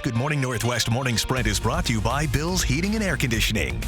Good Morning Northwest Morning Sprint is brought to you by Bill's Heating and Air Conditioning.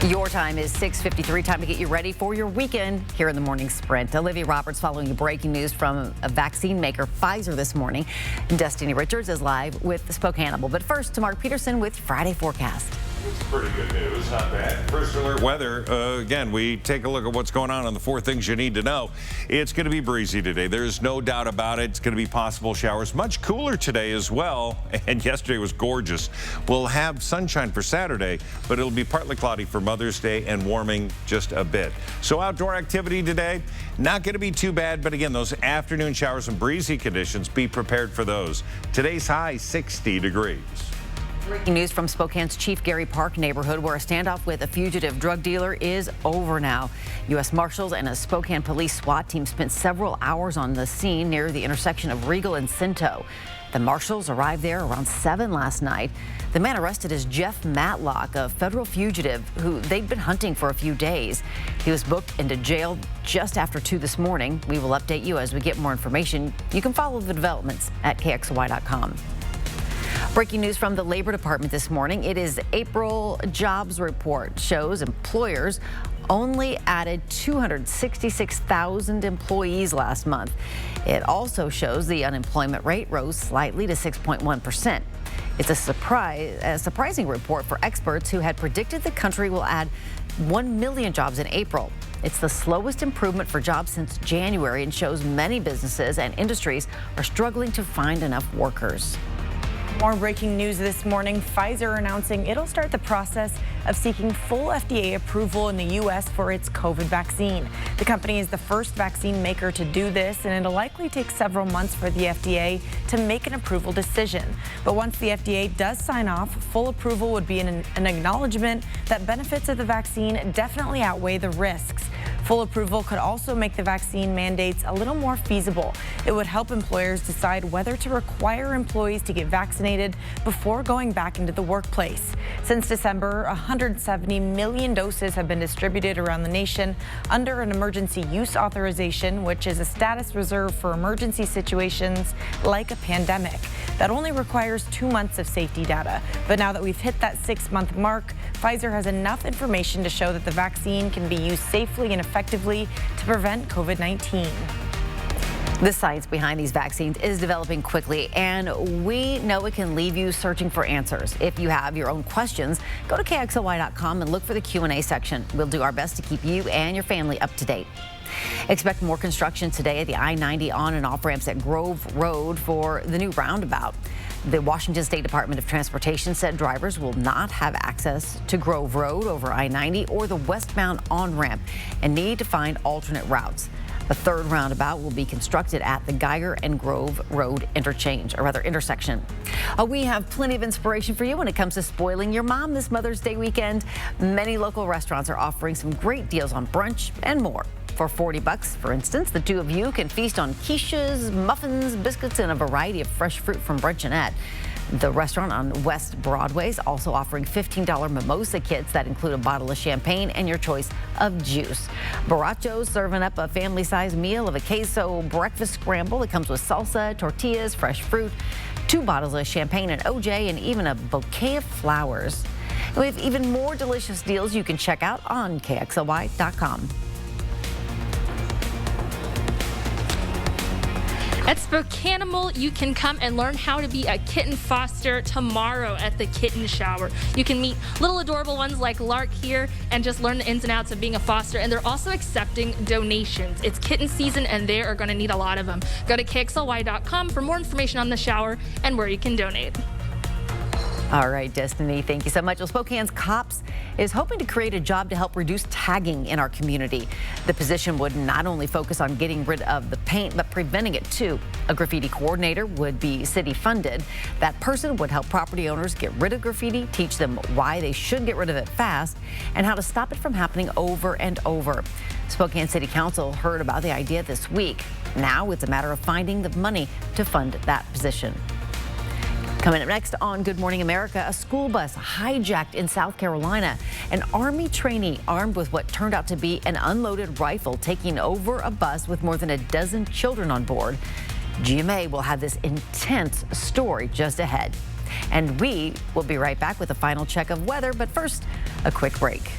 Your time is 6:53. Time to get you ready for your weekend here in the Morning Sprint. Olivia Roberts following you breaking news from a vaccine maker, Pfizer, this morning. Destiny Richards is live with the Spokaneable. But first, to Mark Peterson with Friday forecast. It's pretty good news, not bad. First alert weather. Again, we take a look at what's going on the 4 things you need to know. It's going to be breezy today. There's no doubt about it. It's going to be possible showers. Much cooler today as well. And yesterday was gorgeous. We'll have sunshine for Saturday, but it'll be partly cloudy for Mother's Day and warming just a bit. So outdoor activity today, not going to be too bad. But again, those afternoon showers and breezy conditions, be prepared for those. Today's high, 60 degrees. Breaking news from Spokane's Chief Gary Park neighborhood, where a standoff with a fugitive drug dealer is over now. U.S. Marshals and a Spokane police SWAT team spent several hours on the scene near the intersection of Regal and Cinto. The Marshals arrived there around 7 last night. The man arrested is Jeff Matlock, a federal fugitive who they'd been hunting for a few days. He was booked into jail just after 2 this morning. We will update you as we get more information. You can follow the developments at KXLY.com. Breaking news from the Labor Department this morning. It is April jobs report shows employers only added 266,000 employees last month. It also shows the unemployment rate rose slightly to 6.1%. It's a surprising report for experts who had predicted the country will add 1 million jobs in April. It's the slowest improvement for jobs since January and shows many businesses and industries are struggling to find enough workers. More breaking news this morning. Pfizer announcing it'll start the process of seeking full FDA approval in the U.S. for its COVID vaccine. The company is the first vaccine maker to do this, and it'll likely take several months for the FDA to make an approval decision. But once the FDA does sign off, full approval would be an acknowledgement that benefits of the vaccine definitely outweigh the risks. Full approval could also make the vaccine mandates a little more feasible. It would help employers decide whether to require employees to get vaccinated before going back into the workplace. Since December, 170 million doses have been distributed around the nation under an emergency use authorization, which is a status reserved for emergency situations like a pandemic. That only requires 2 months of safety data. But now that we've hit that 6-month mark, Pfizer has enough information to show that the vaccine can be used safely and effectively to prevent COVID-19. The science behind these vaccines is developing quickly, and we know it can leave you searching for answers. If you have your own questions, go to KXLY.com and look for the Q&A section. We'll do our best to keep you and your family up to date. Expect more construction today at the I-90 on and off ramps at Grove Road for the new roundabout. The Washington State Department of Transportation said drivers will not have access to Grove Road over I-90 or the westbound on-ramp and need to find alternate routes. The third roundabout will be constructed at the Geiger and Grove Road intersection. We have plenty of inspiration for you when it comes to spoiling your mom this Mother's Day weekend. Many local restaurants are offering some great deals on brunch and more. For $40, for instance, the two of you can feast on quiches, muffins, biscuits, and a variety of fresh fruit from Bruncheonette. The restaurant on West Broadway is also offering $15 mimosa kits that include a bottle of champagne and your choice of juice. Borracho's serving up a family-sized meal of a queso breakfast scramble that comes with salsa, tortillas, fresh fruit, 2 bottles of champagne and OJ, and even a bouquet of flowers. And we have even more delicious deals you can check out on KXLY.com. At Spokaneable, you can come and learn how to be a kitten foster tomorrow at the Kitten Shower. You can meet little adorable ones like Lark here and just learn the ins and outs of being a foster. And they're also accepting donations. It's kitten season and they are going to need a lot of them. Go to KXLY.com for more information on the shower and where you can donate. All right, Destiny, thank you so much. Well, Spokane's Cops is hoping to create a job to help reduce tagging in our community. The position would not only focus on getting rid of the paint, but preventing it too. A graffiti coordinator would be city funded. That person would help property owners get rid of graffiti, teach them why they should get rid of it fast, and how to stop it from happening over and over. Spokane City Council heard about the idea this week. Now it's a matter of finding the money to fund that position. Coming up next on Good Morning America, a school bus hijacked in South Carolina. An Army trainee armed with what turned out to be an unloaded rifle taking over a bus with more than a dozen children on board. GMA will have this intense story just ahead. And we will be right back with a final check of weather. But first, a quick break.